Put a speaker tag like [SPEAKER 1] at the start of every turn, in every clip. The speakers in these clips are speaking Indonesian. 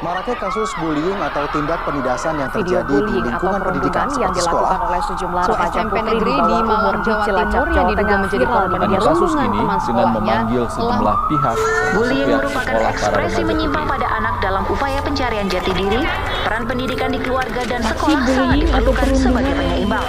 [SPEAKER 1] Maraknya kasus bullying atau tindak penindasan yang
[SPEAKER 2] Video
[SPEAKER 1] terjadi di
[SPEAKER 2] bullying
[SPEAKER 1] lingkungan
[SPEAKER 2] atau
[SPEAKER 1] pendidikan
[SPEAKER 2] perundungan yang
[SPEAKER 1] seperti sekolah.
[SPEAKER 2] dilakukan oleh sejumlah remaja
[SPEAKER 3] SMP
[SPEAKER 2] putri
[SPEAKER 3] negeri
[SPEAKER 2] di
[SPEAKER 3] di
[SPEAKER 2] bawah
[SPEAKER 3] Malang,
[SPEAKER 2] umur di
[SPEAKER 3] Jawa
[SPEAKER 2] Cilacap,
[SPEAKER 3] Timur yang
[SPEAKER 2] Jawa
[SPEAKER 3] diduga
[SPEAKER 2] Tengah
[SPEAKER 3] menjadi
[SPEAKER 2] viral
[SPEAKER 3] korban
[SPEAKER 2] di media
[SPEAKER 4] Kasus
[SPEAKER 2] sosial.
[SPEAKER 4] ini dengan
[SPEAKER 3] sekolahnya
[SPEAKER 4] memanggil sejumlah pihak termasuk
[SPEAKER 5] Bullying
[SPEAKER 4] pihak
[SPEAKER 5] merupakan
[SPEAKER 4] sekolah para
[SPEAKER 5] ekspresi
[SPEAKER 4] remaja
[SPEAKER 5] menyimpang
[SPEAKER 4] putri.
[SPEAKER 5] pada anak dalam upaya pencarian jati diri. Peran pendidikan di keluarga dan sekolah sangat
[SPEAKER 3] bullying atau
[SPEAKER 5] diperlukan sebagai
[SPEAKER 3] perundungan.
[SPEAKER 5] penyeimbang.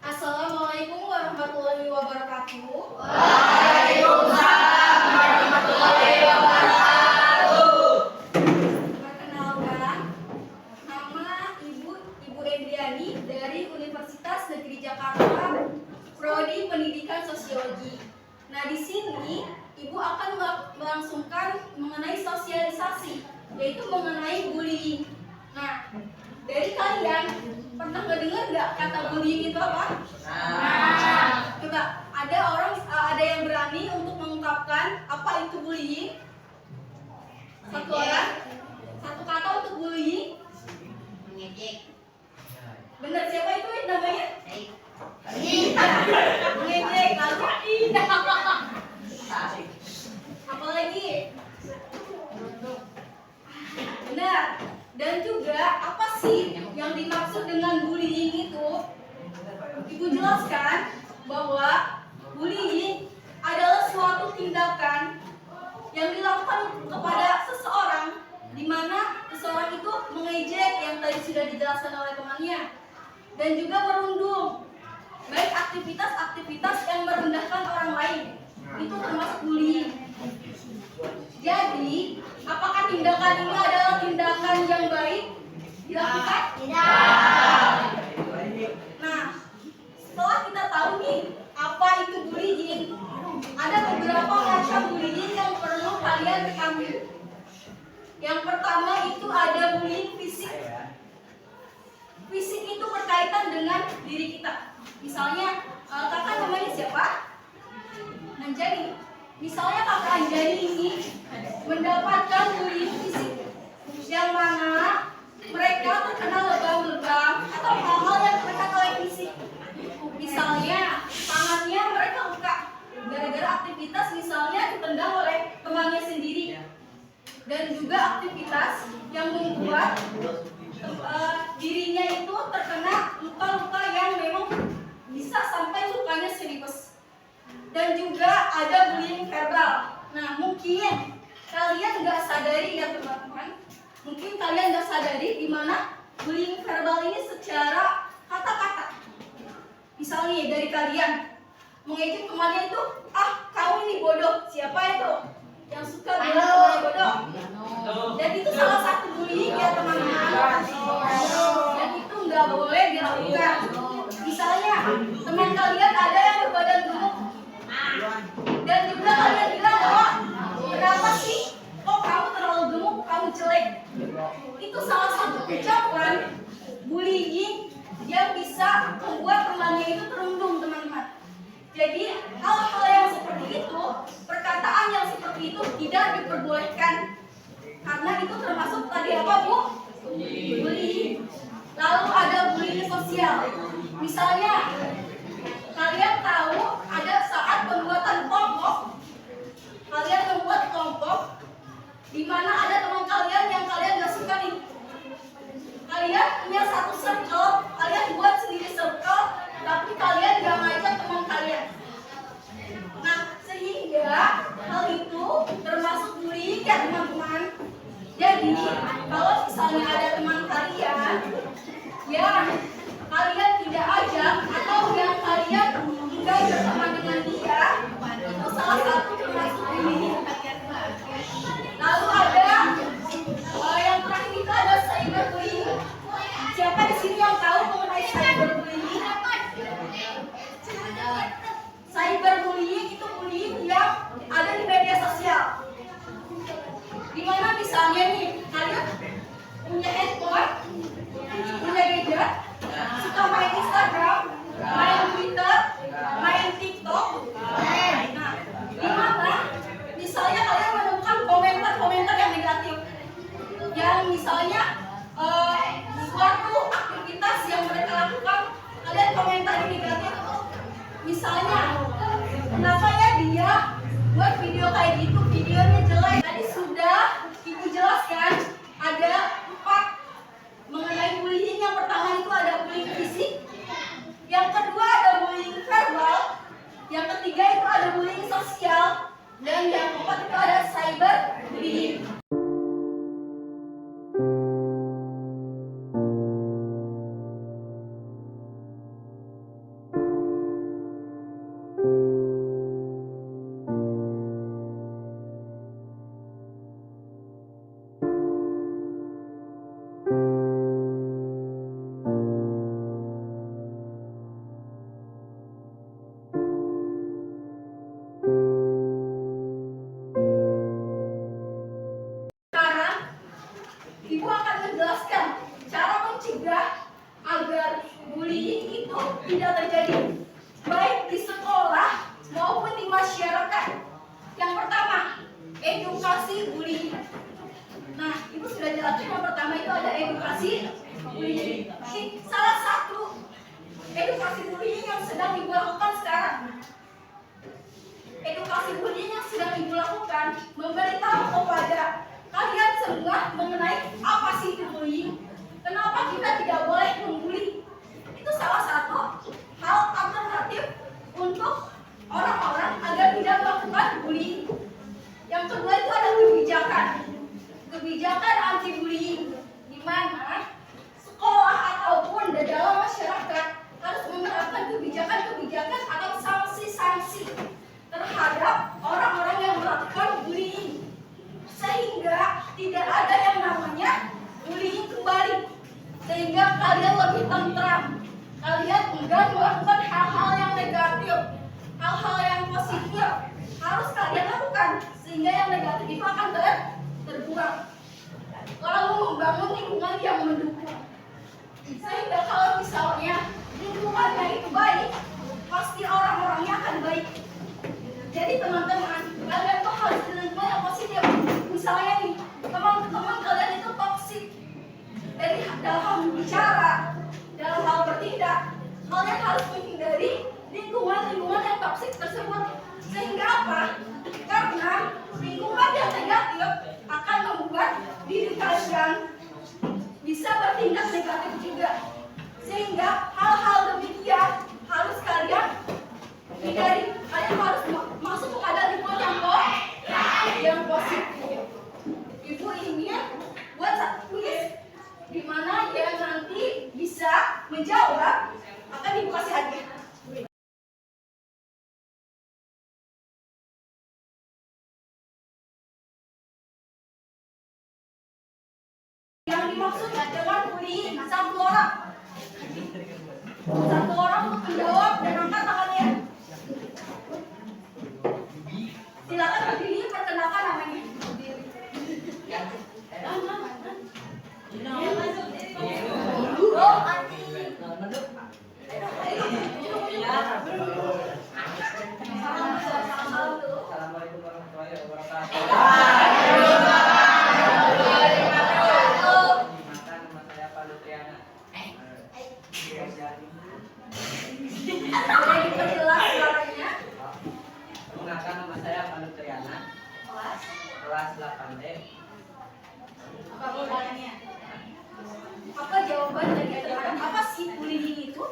[SPEAKER 6] Assalamualaikum warahmatullahi wabarakatuh. Perkenalkan, nama Ibu Endriani dari Universitas Negeri Jakarta, Prodi Pendidikan Sosiologi. Nah, di sini Ibu akan melangsungkan mengenai sosialisasi, yaitu mengenai bullying. Nah, dari kalian pernah ngedengar nggak kata bullying itu apa? Coba ada yang berani untuk mengungkapkan apa itu bullying? Satu orang, satu kata untuk bullying.
[SPEAKER 7] Mengejek.
[SPEAKER 6] Bener, siapa itu namanya?
[SPEAKER 7] Baik.
[SPEAKER 6] Mengejek, lalu apalagi? Benar. Dan juga apa sih yang dimaksud dengan bullying itu? Ibu jelaskan bahwa bullying adalah suatu tindakan yang dilakukan kepada seseorang, di mana seseorang itu mengejek yang tadi sudah dijelaskan oleh temannya, dan juga merundung, baik aktivitas-aktivitas yang merendahkan orang lain, itu termasuk bullying. Jadi, apakah tindakan ini adalah tindakan yang baik dilakukan?
[SPEAKER 7] Tidak.
[SPEAKER 6] Nah, setelah kita tahu nih apa itu bullying, ada beberapa macam bullying yang perlu kalian ketahui. Yang pertama itu ada bullying fisik. Fisik itu berkaitan dengan diri kita. Misalnya, kakak namanya siapa? Anjani. Misalnya kakak Anjani ini mendapatkan bullying fisik, yang mana mereka terkena lebam-lebam atau hal-hal yang terkait oleh fisik. Misalnya tangannya mereka luka gara-gara aktivitas misalnya ditendang oleh temannya sendiri, dan juga aktivitas yang membuat dirinya itu terkena luka-luka yang memang bisa sampai lukanya serius. Dan juga ada bullying verbal. Nah, mungkin kalian nggak sadari ya teman-teman, mungkin kalian nggak sadari di mana bullying verbal ini secara kata-kata. Misalnya dari kalian mengejek temannya itu, kamu ini bodoh. Siapa itu yang suka bilang temannya bodoh? Dan itu salah satu bullying ya teman-teman. Dan itu nggak boleh dilakukan. Misalnya teman kalian ada yang berbadan gemuk, dan juga kalian bilang bahwa kenapa sih kok kamu terlalu gemuk, kamu jelek. Itu salah satu ucapan bullying yang bisa membuat temannya itu terundung, teman-teman. Jadi hal-hal yang seperti itu, perkataan yang seperti itu tidak diperbolehkan, karena itu termasuk tadi apa, Bu? Bullying. Lalu ada bullying sosial. Misalnya kalian tahu ada saat pembuatan kelompok, kalian membuat kelompok di mana ada teman kalian yang kalian gak suka nih. Kalian punya satu circle, kalian buat sendiri circle, tapi kalian gak ngajak teman kalian. Nah, sehingga hal itu termasuk bullying ya teman-teman. Jadi, kalau misalnya ada teman kalian yang kalian tidak ajak atau yang kalian tidak berteman dengan dia, itu salah satu termasuk bullying. Lalu ada yang terakhir itu ada cyberbullying. Siapa di sini yang tahu mengenai cyberbullying? itu tidak terjadi, baik di sekolah maupun di masyarakat. Yang pertama, edukasi bullying. Nah, Ibu sudah jelaskan yang pertama itu ada edukasi bullying. Ini salah satu edukasi bullying yang sedang Ibu lakukan sekarang. Edukasi bullying yang sedang Ibu lakukan memberitahu kepada kalian semua mengenai apa sih itu bullying. Kenapa kita tidak boleh membuli? Itu salah satu hal alternatif untuk orang-orang agar tidak melakukan bullying. Yang kedua itu ada kebijakan anti bullying, di mana sekolah ataupun di dalam masyarakat harus menerapkan kebijakan-kebijakan atau sanksi-sanksi terhadap orang-orang yang melakukan bullying, sehingga tidak ada yang namanya bullying kembali, sehingga kalian lebih tentram, kalian enggak melakukan hal-hal yang negatif, hal-hal yang positif harus kalian lakukan, sehingga yang negatif itu akan terbuang. Lalu membangun lingkungan yang mendukung, sehingga kalau misalnya lingkungannya itu baik, pasti orang-orangnya akan baik. Jadi teman-teman, kalian tuh harus di lingkungan yang positif. Misalnya nih, teman-teman kalian itu toksik dari dalam hal bicara, dalam hal bertindak, kalian harus menghindari lingkungan-lingkungan yang toksik tersebut. Sehingga apa? Karena lingkungan yang negatif akan membuat diri kalian bisa bertindak negatif juga. Sehingga hal-hal demikian harus kalian hindari. Kalian harus masuk kepada lingkungan yang positif. Ibu ingin buat satu kuis di mana yang nanti bisa menjawab akan Ibu kasih hadiah. Yang dimaksud dengan bullying satu orang untuk menjawab dan angkat tangannya. Silakan berdiri, perkenalkan namanya. Oh, Andi.
[SPEAKER 2] Assalamualaikum warahmatullahi wabarakatuh. Nama saya Pak Lutriana.
[SPEAKER 6] Boleh diperjelas suaranya?
[SPEAKER 2] Perkenalkan, nama saya Pak Lutriana. Kelas 8D.
[SPEAKER 6] Apa jawabannya? Apa jawaban dari terhadap apa sih bullying itu?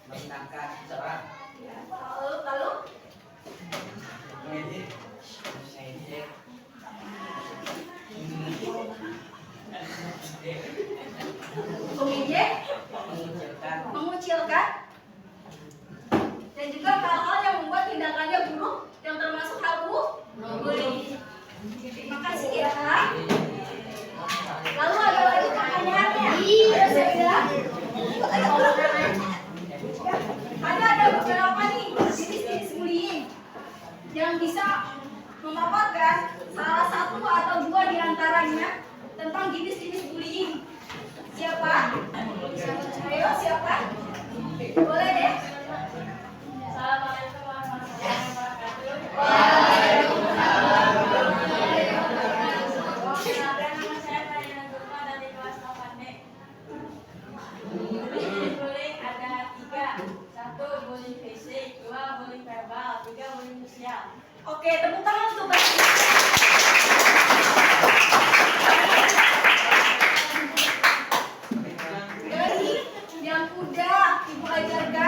[SPEAKER 2] Merendahkan seseorang.
[SPEAKER 6] Lalu
[SPEAKER 2] Mengejek.
[SPEAKER 6] mengejek, mengucilkan, dan juga hal-hal yang membuat tindakannya buruk yang termasuk hal bullying. Terima kasih ya. Lalu ada lagi pertanyaannya. Ada saya. Ada beberapa nih jenis-jenis bullying yang bisa memaparkan salah satu atau dua di antaranya tentang jenis-jenis bullying. Siapa? Ayo, siapa? Boleh deh. Assalamualaikum warahmatullahi wabarakatuh. Waalaikumsalam warahmatullahi wabarakatuh. Nama saya Karina Gurma dari kelas 8D. Bullying ada 3. 1 bullying fisik, 2 bullying verbal, 3 bullying sosial. Oke, tepuk tangan untuk dari yang udah Ibu ajarkan